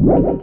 Huh?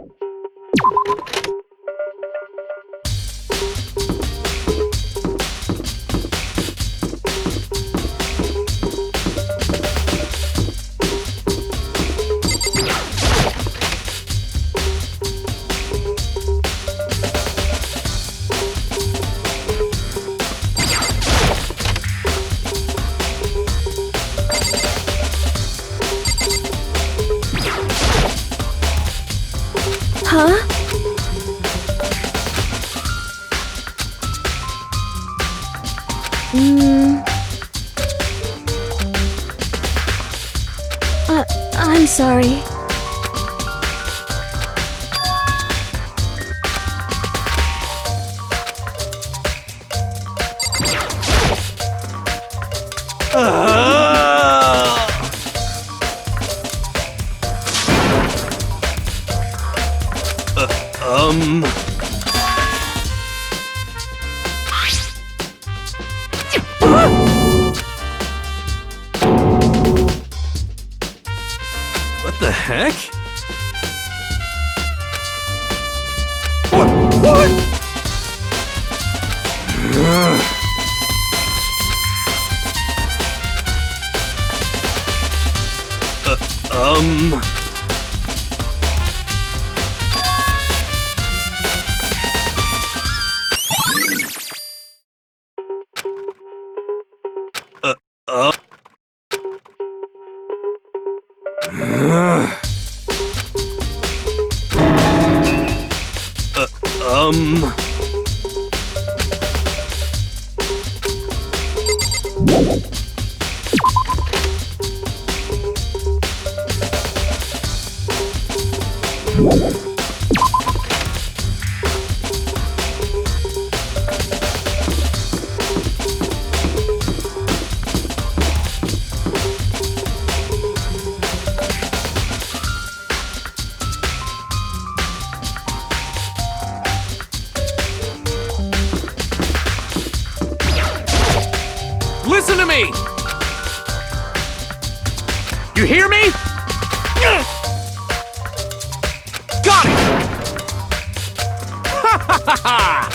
I'm sorry. What the heck? What? Listen to me! You hear me? Got it! Ha ha ha ha!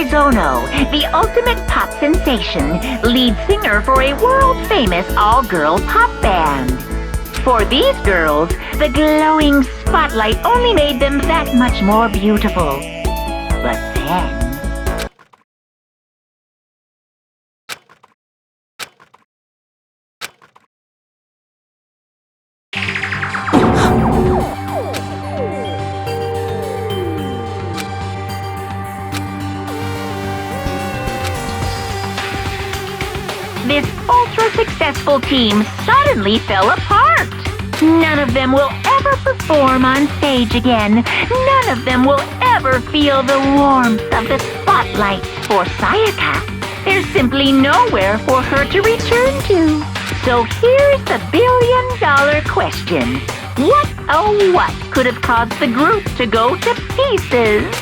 Aizono, the ultimate pop sensation, lead singer for a world-famous all-girl pop band. For these girls, the glowing spotlight only made them that much more beautiful. But then... This ultra-successful team suddenly fell apart. None of them will ever perform on stage again. None of them will ever feel the warmth of the spotlight for Sayaka. There's simply nowhere for her to return to. So here's the billion-dollar question. What, oh what, could have caused the group to go to pieces?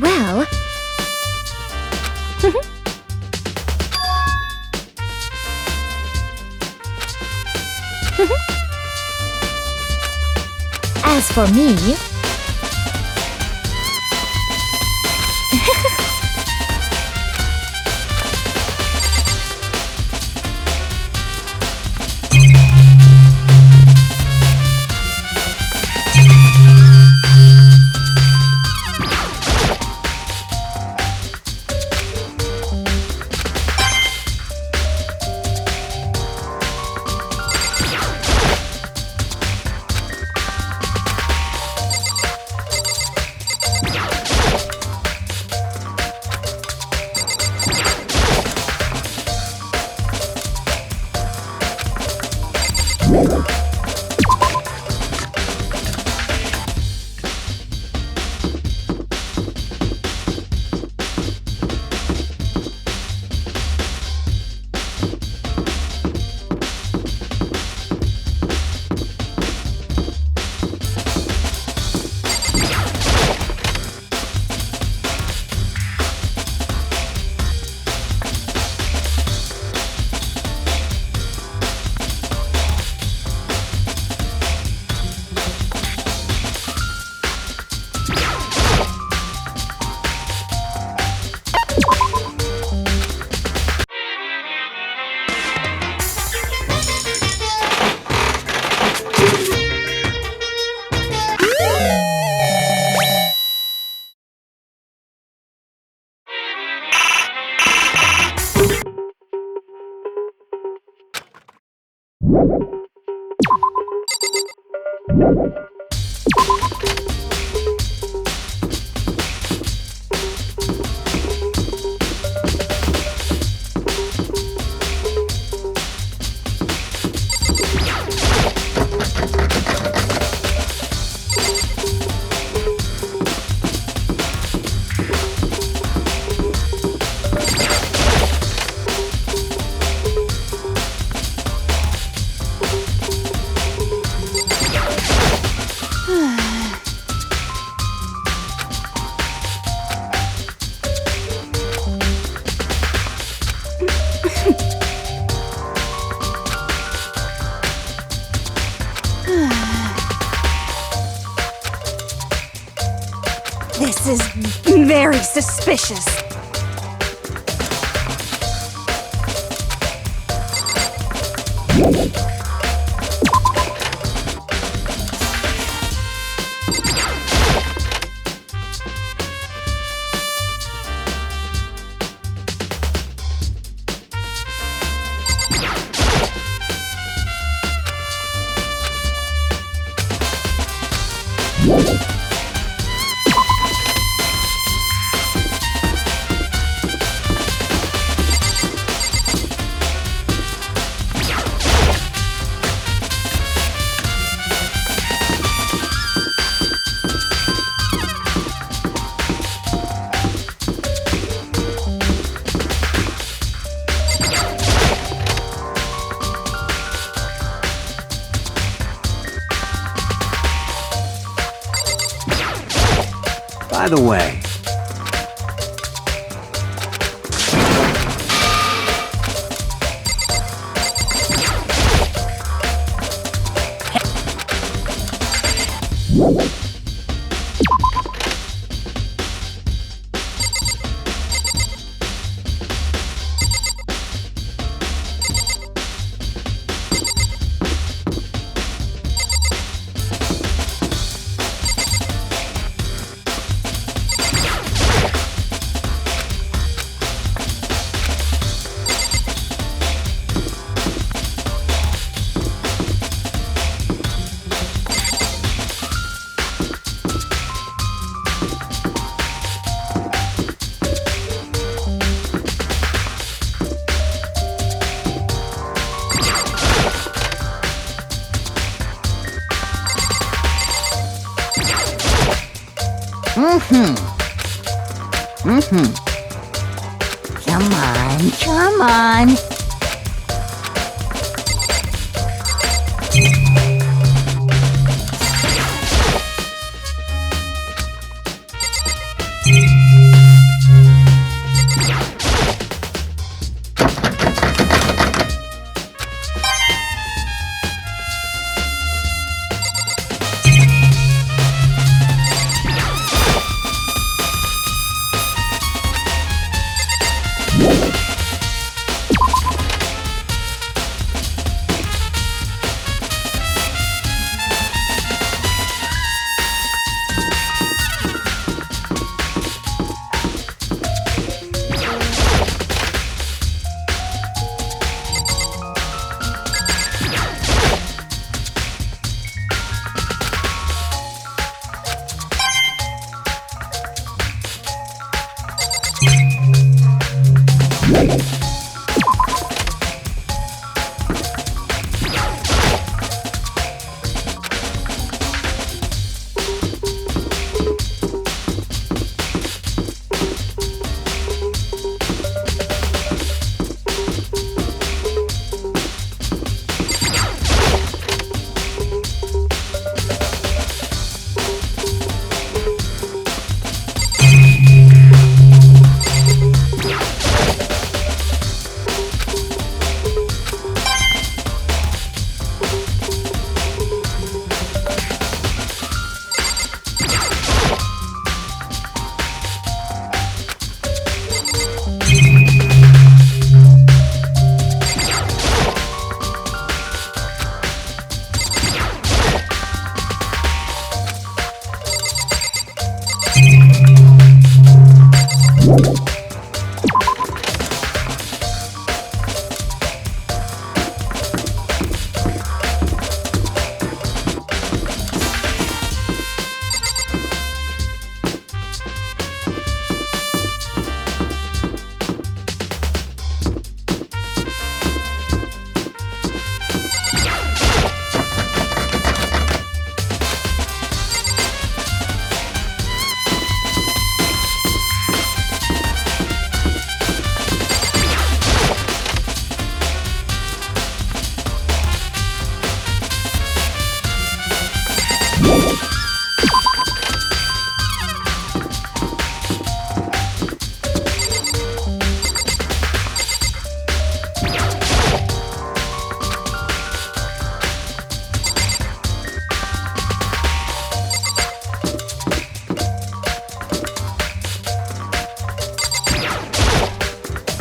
Well... As for me... This is very suspicious. By the way, Come on.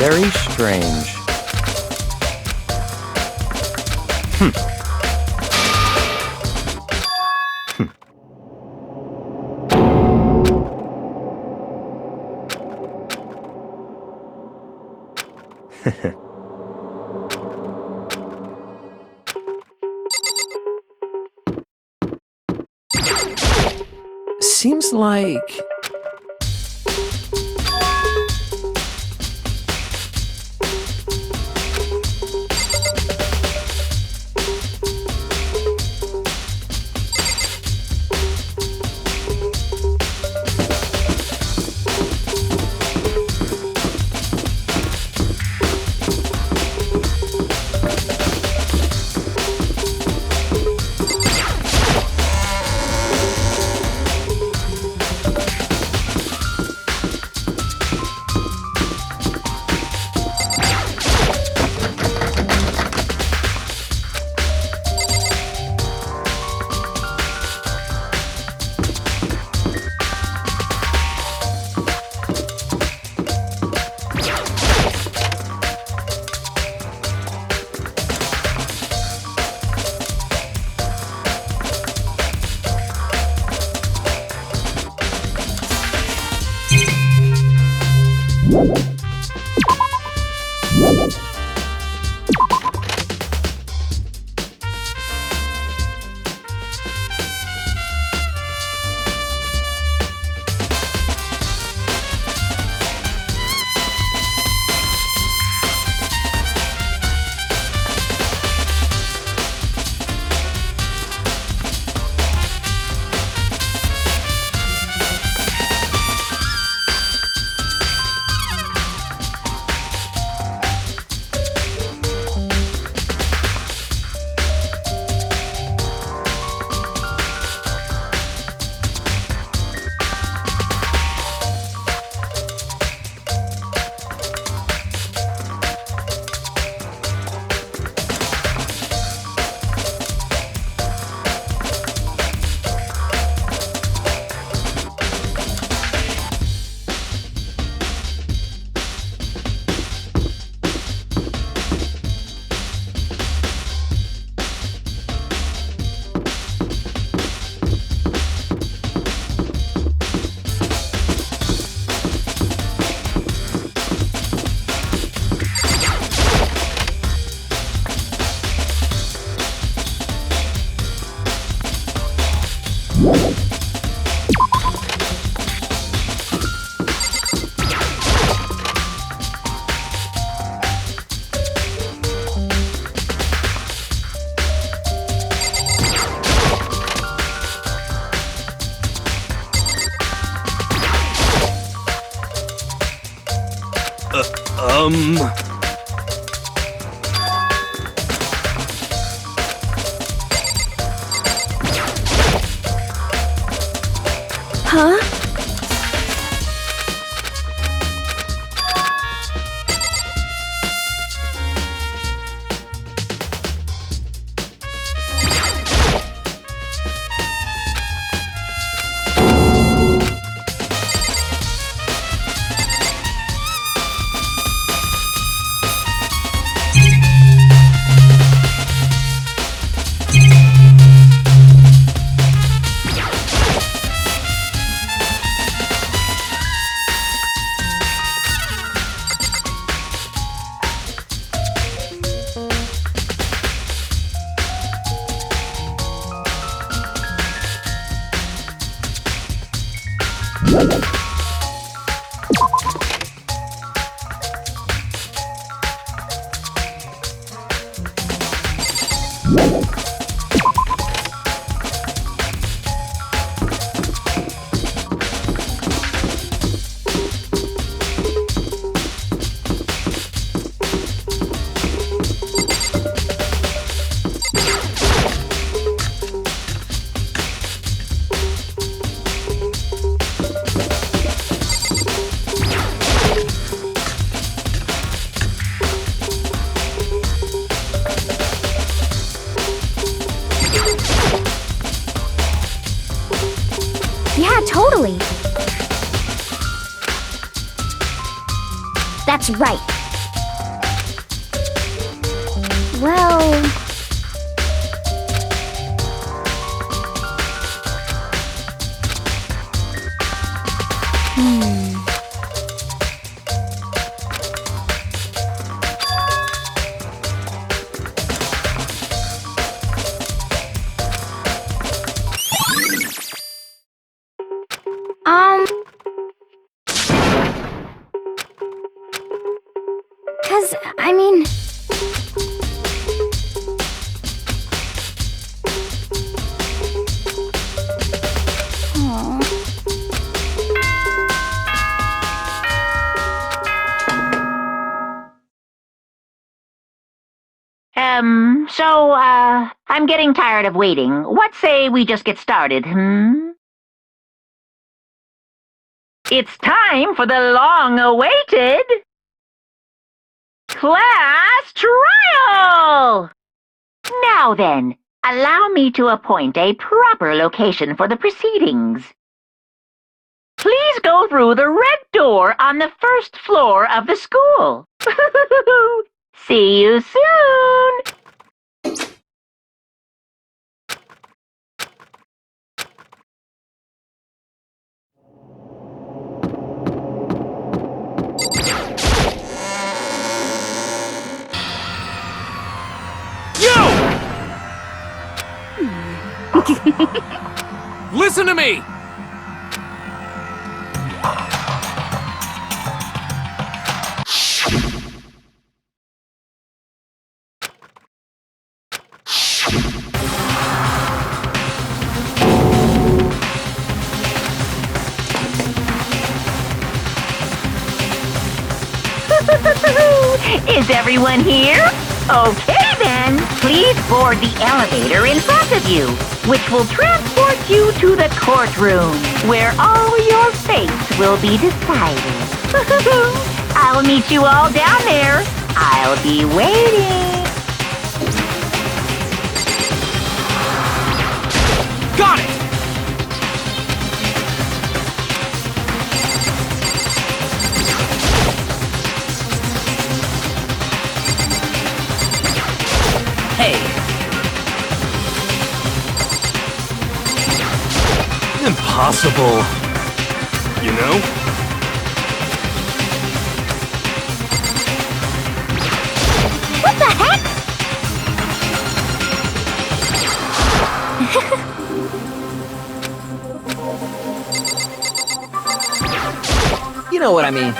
Very strange. Seems like... Huh? Yeah, totally. That's right. Well... Cause, I mean... I'm getting tired of waiting. What say we just get started, It's time for the long-awaited class trial! Now then, allow me to appoint a proper location for the proceedings. Please go through the red door on the first floor of the school. See you soon! Listen to me! Is everyone here? Okay then, please board the elevator in front of you, which will transport you to the courtroom, where all your fates will be decided. I'll meet you all down there. I'll be waiting. Got it! hey, Impossible. You know? What the heck? you know what I mean.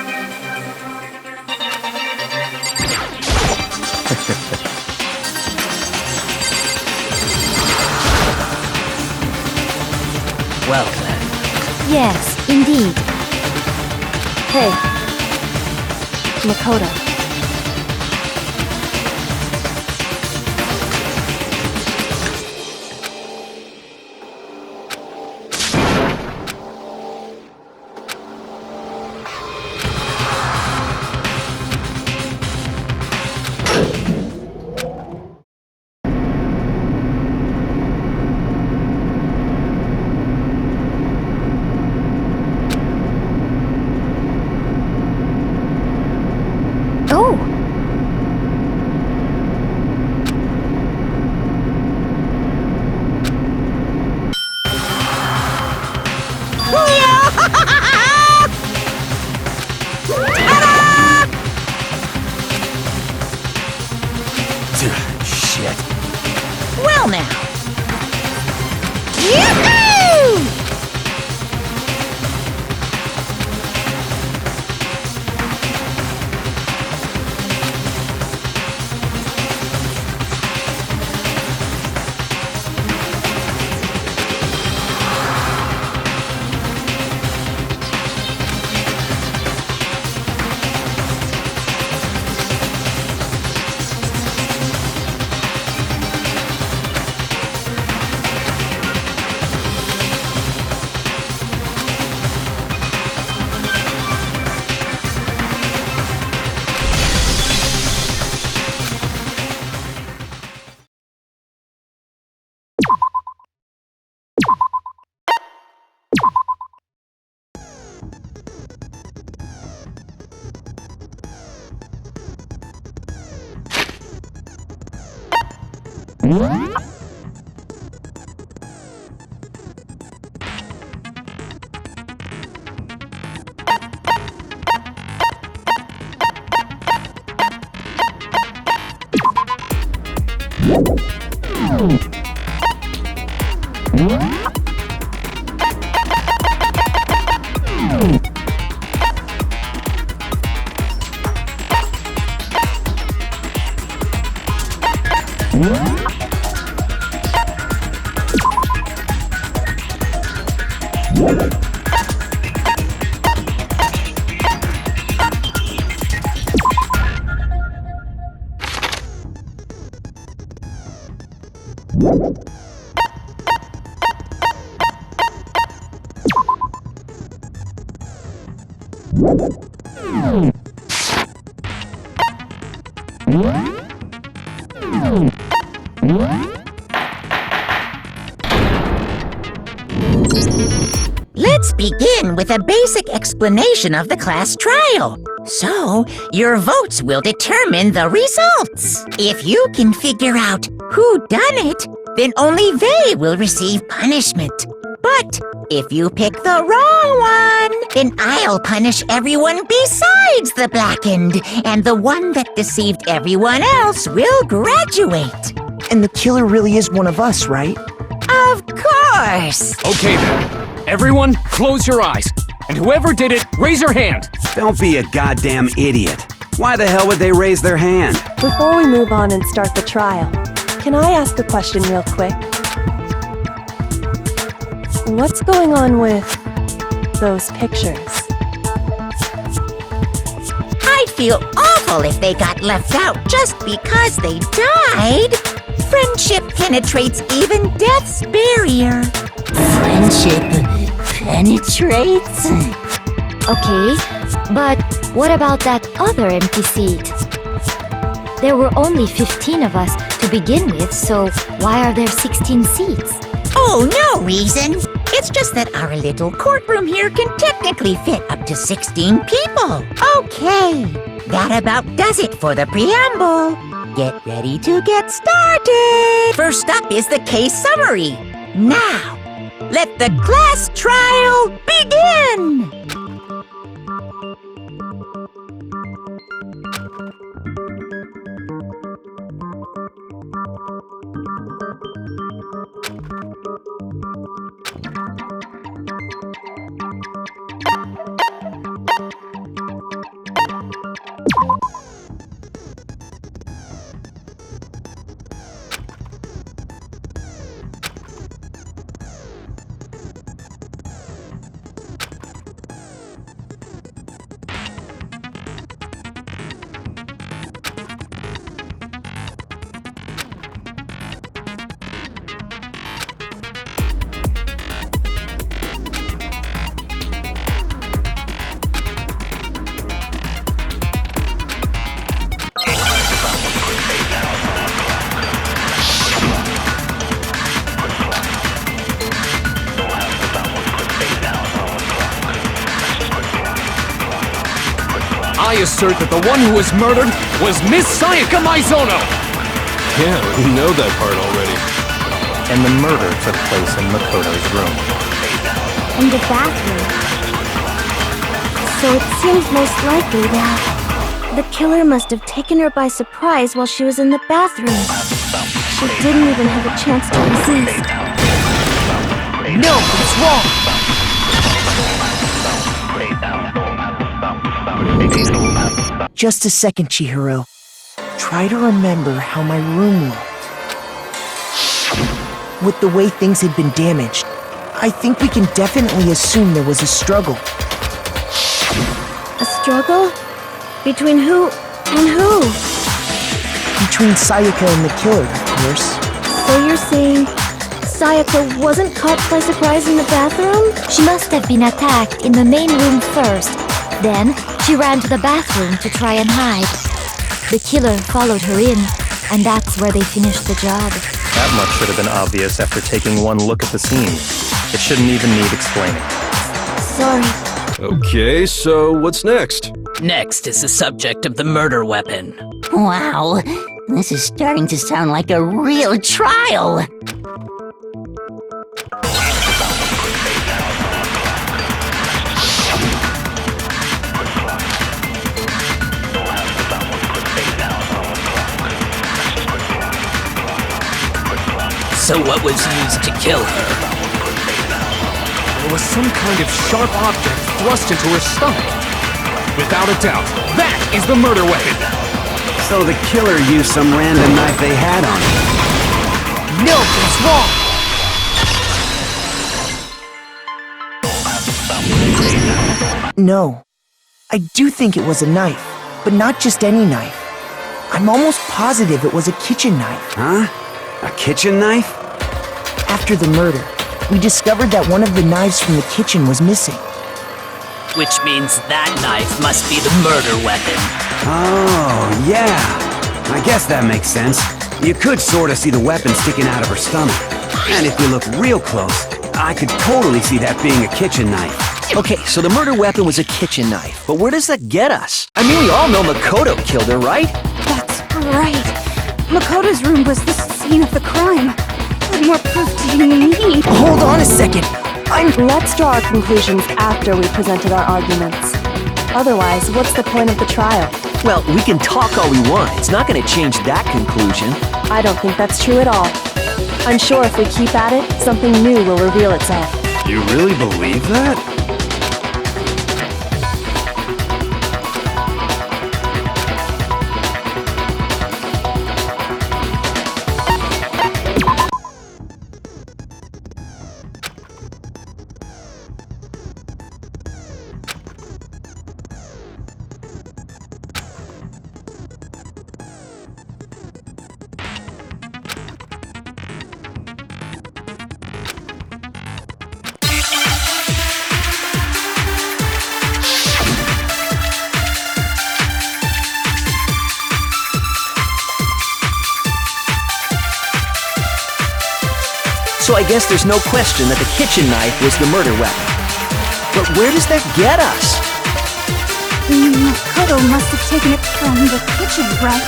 Well then. Yes, indeed. Hey. Makoto. Oh! Shit. Well now. Yahoo! Let's begin with a basic explanation of the class trial. So, your votes will determine the results. If you can figure out who done it, then only they will receive punishment. But if you pick the wrong one, then I'll punish everyone besides the blackened, and the one that deceived everyone else will graduate. And the killer really is one of us, right? Of course! Okay then. Everyone, close your eyes. And whoever did it, raise your hand. Don't be a goddamn idiot. Why the hell would they raise their hand? Before we move on and start the trial, can I ask a question real quick? What's going on with those pictures? I'd feel awful if they got left out just because they died. Friendship penetrates even death's barrier. Friendship penetrates? Okay, but what about that other empty seat? There were only 15 of us to begin with, so why are there 16 seats? Oh, no reason. It's just that our little courtroom here can technically fit up to 16 people. Okay, that about does it for the preamble. Get ready to get started. First up is the case summary. Now, let the class trial begin! I assert that the one who was murdered was Miss Sayaka Maizono! Yeah, we know that part already. And the murder took place in Makoto's room. In the bathroom. So it seems most likely that the killer must have taken her by surprise while she was in the bathroom. She didn't even have a chance to resist. No, it's wrong! Just a second, Chihiro. Try to remember how my room looked. With the way things had been damaged, I think we can definitely assume there was a struggle. A struggle? Between who and who? Between Sayaka and the killer, of course. So you're saying Sayaka wasn't caught by surprise in the bathroom? She must have been attacked in the main room first. Then, she ran to the bathroom to try and hide. The killer followed her in, and that's where they finished the job. That much should have been obvious after taking one look at the scene. It shouldn't even need explaining. Sorry. Okay, so what's next? Next is the subject of the murder weapon. Wow, This is starting to sound like a real trial. So what was used to kill her? There was some kind of sharp object thrust into her stomach. Without a doubt, that is the murder weapon. So the killer used some random knife they had on him. No, that's wrong! No. I do think it was a knife, but not just any knife. I'm almost positive it was a kitchen knife. Huh? A kitchen knife? After the murder, we discovered that one of the knives from the kitchen was missing. Which means that knife must be the murder weapon. Oh, yeah. I guess that makes sense. You could sort of see the weapon sticking out of her stomach. And if you look real close, I could totally see that being a kitchen knife. Okay, so the murder weapon was a kitchen knife, but where does that get us? I mean, we all know Makoto killed her, right? That's right. Makoto's room was the scene of the crime. What more proof do you need? Hold on a second. Let's draw our conclusions after we presented our arguments. Otherwise, what's the point of the trial? Well, we can talk all we want. It's not going to change that conclusion. I don't think that's true at all. I'm sure if we keep at it, something new will reveal itself. You really believe that? So I guess there's no question that the kitchen knife was the murder weapon. But where does that get us? Makoto must have taken it from the kitchen, right?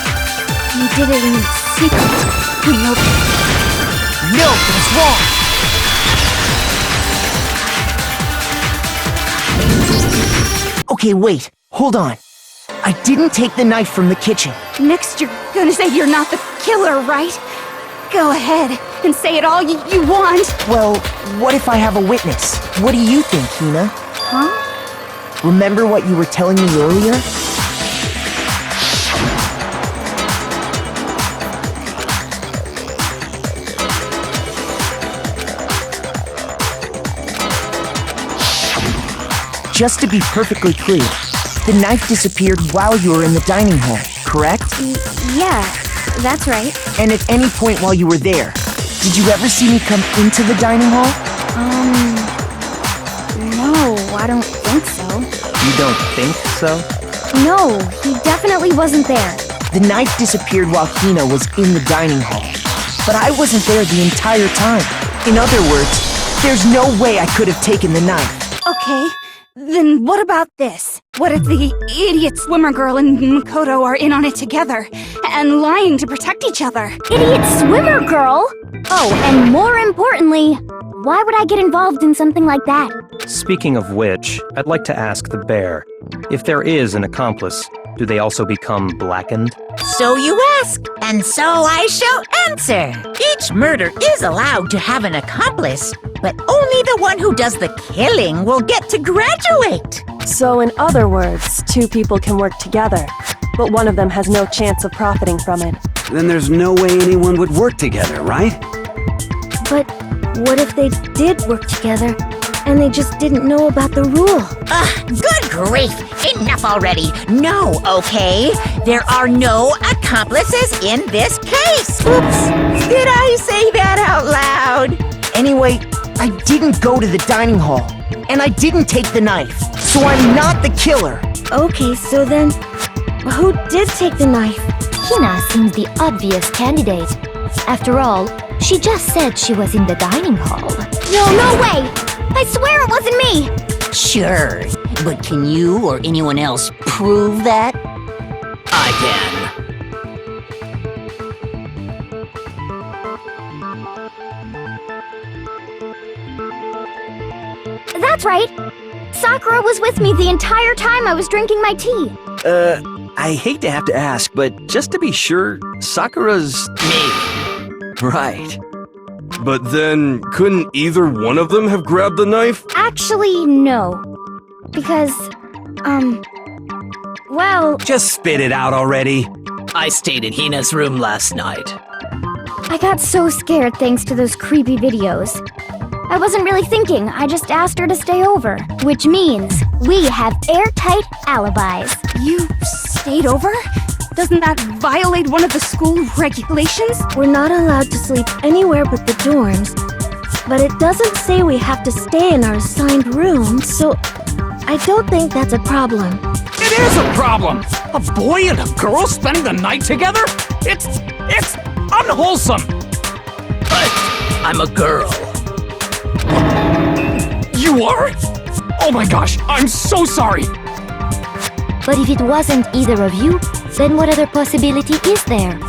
He did it in secret. No, that's wrong! Okay, wait. Hold on. I didn't take the knife from the kitchen. Next, you're gonna say you're not the killer, right? Go ahead and say it all you want. Well, what if I have a witness? What do you think, Hina? Huh? Remember what you were telling me earlier? Just to be perfectly clear, the knife disappeared while you were in the dining hall, correct? Yeah, that's right. And at any point while you were there, did you ever see me come into the dining hall? No, I don't think so. You don't think so? No, he definitely wasn't there. The knife disappeared while Hina was in the dining hall. But I wasn't there the entire time. In other words, there's no way I could have taken the knife. Okay, then what about this? What if the idiot swimmer girl and Makoto are in on it together and lying to protect each other? Idiot swimmer girl? Oh, and more importantly, why would I get involved in something like that? Speaking of which, I'd like to ask the bear, if there is an accomplice, do they also become blackened? So you ask, and so I shall answer. Each murder is allowed to have an accomplice, but only the one who does the killing will get to graduate. So in other words, two people can work together, but one of them has no chance of profiting from it. Then there's no way anyone would work together, right? But what if they did work together and they just didn't know about the rule? Good grief! Enough already. No, okay? There are no accomplices in this case. Oops! Did I say that out loud? Anyway, I didn't go to the dining hall, and I didn't take the knife, so I'm not the killer. Okay, so then, who did take the knife? Hina seems the obvious candidate. After all, she just said she was in the dining hall. No way! I swear it wasn't me! Sure, but can you or anyone else prove that? I can. That's right. Sakura was with me the entire time I was drinking my tea. I hate to have to ask, but just to be sure, Sakura's... Me. Right. But then, couldn't either one of them have grabbed the knife? Actually, no. Because, well... Just spit it out already. I stayed in Hina's room last night. I got so scared thanks to those creepy videos. I wasn't really thinking, I just asked her to stay over. Which means we have airtight alibis. You stayed over? Doesn't that violate one of the school regulations? We're not allowed to sleep anywhere but the dorms. But it doesn't say we have to stay in our assigned room, so I don't think that's a problem. It is a problem! A boy and a girl spending the night together? It's unwholesome! But I'm a girl. You are? Oh my gosh, I'm so sorry! But if it wasn't either of you, then what other possibility is there?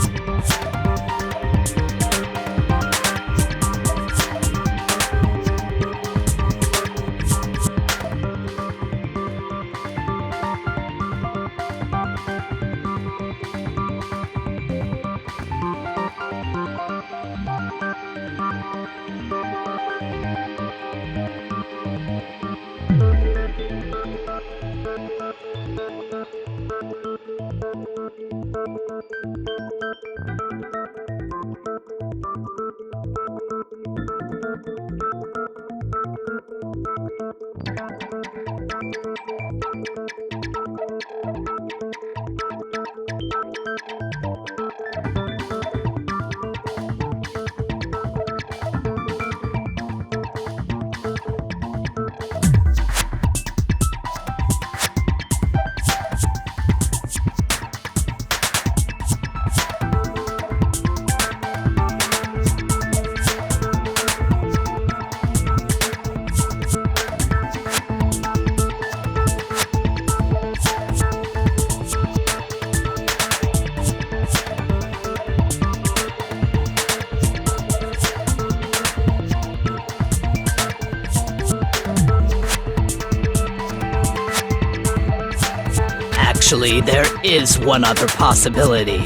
Actually, there is one other possibility.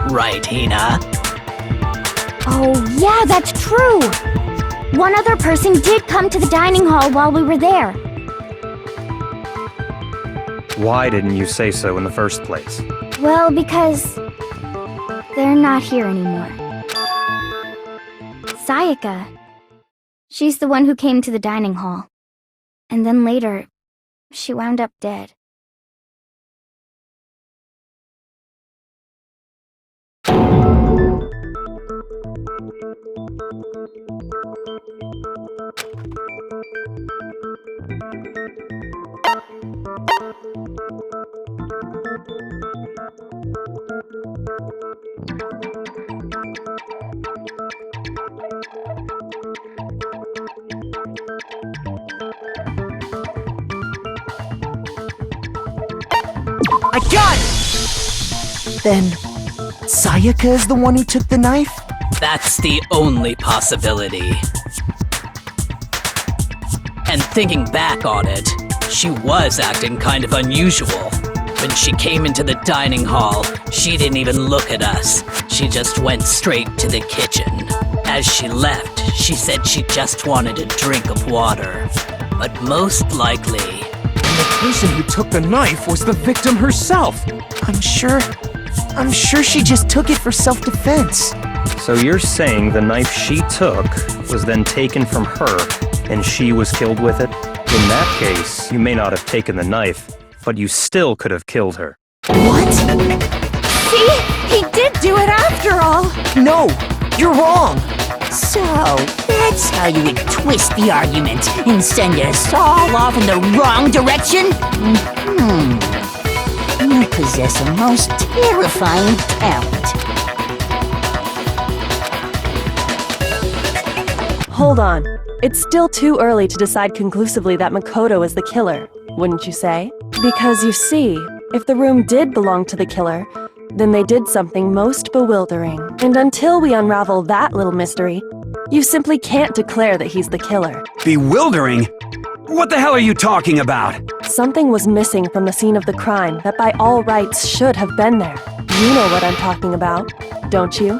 Right, Hina? Oh, yeah, that's true! One other person did come to the dining hall while we were there. Why didn't you say so in the first place? Well, because... they're not here anymore. Sayaka. She's the one who came to the dining hall. And then later, she wound up dead. I got it! Then, Sayaka is the one who took the knife? That's the only possibility. And thinking back on it, she was acting kind of unusual. When she came into the dining hall, she didn't even look at us. She just went straight to the kitchen. As she left, she said she just wanted a drink of water. But most likely... the person who took the knife was the victim herself! I'm sure she just took it for self-defense. So you're saying the knife she took was then taken from her, and she was killed with it? In that case, you may not have taken the knife, but you still could have killed her. What? See? He did do it after all! No! You're wrong! So, that's how you would twist the argument and send us all off in the wrong direction? You possess a most terrifying talent. Hold on. It's still too early to decide conclusively that Makoto is the killer, wouldn't you say? Because you see, if the room did belong to the killer, then they did something most bewildering. And until we unravel that little mystery, you simply can't declare that he's the killer. Bewildering? What the hell are you talking about? Something was missing from the scene of the crime that by all rights should have been there. You know what I'm talking about, don't you?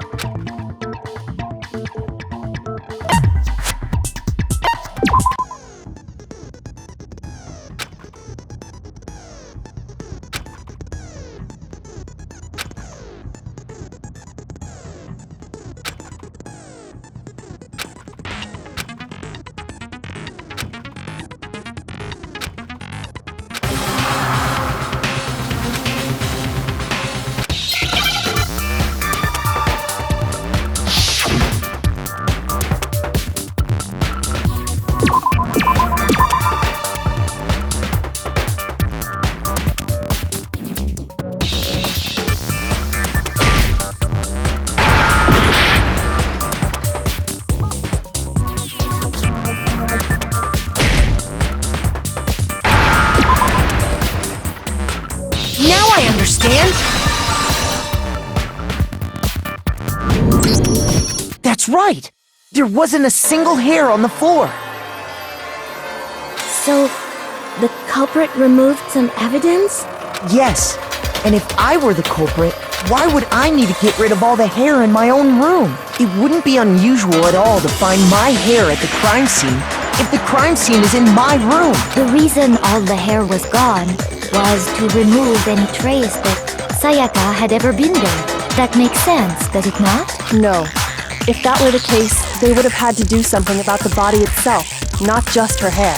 Now I understand! That's right! There wasn't a single hair on the floor! So, the culprit removed some evidence? Yes, and if I were the culprit, why would I need to get rid of all the hair in my own room? It wouldn't be unusual at all to find my hair at the crime scene if the crime scene is in my room. The reason all the hair was gone was to remove any trace that Sayaka had ever been there. That makes sense, does it not? No. If that were the case, they would have had to do something about the body itself, not just her hair.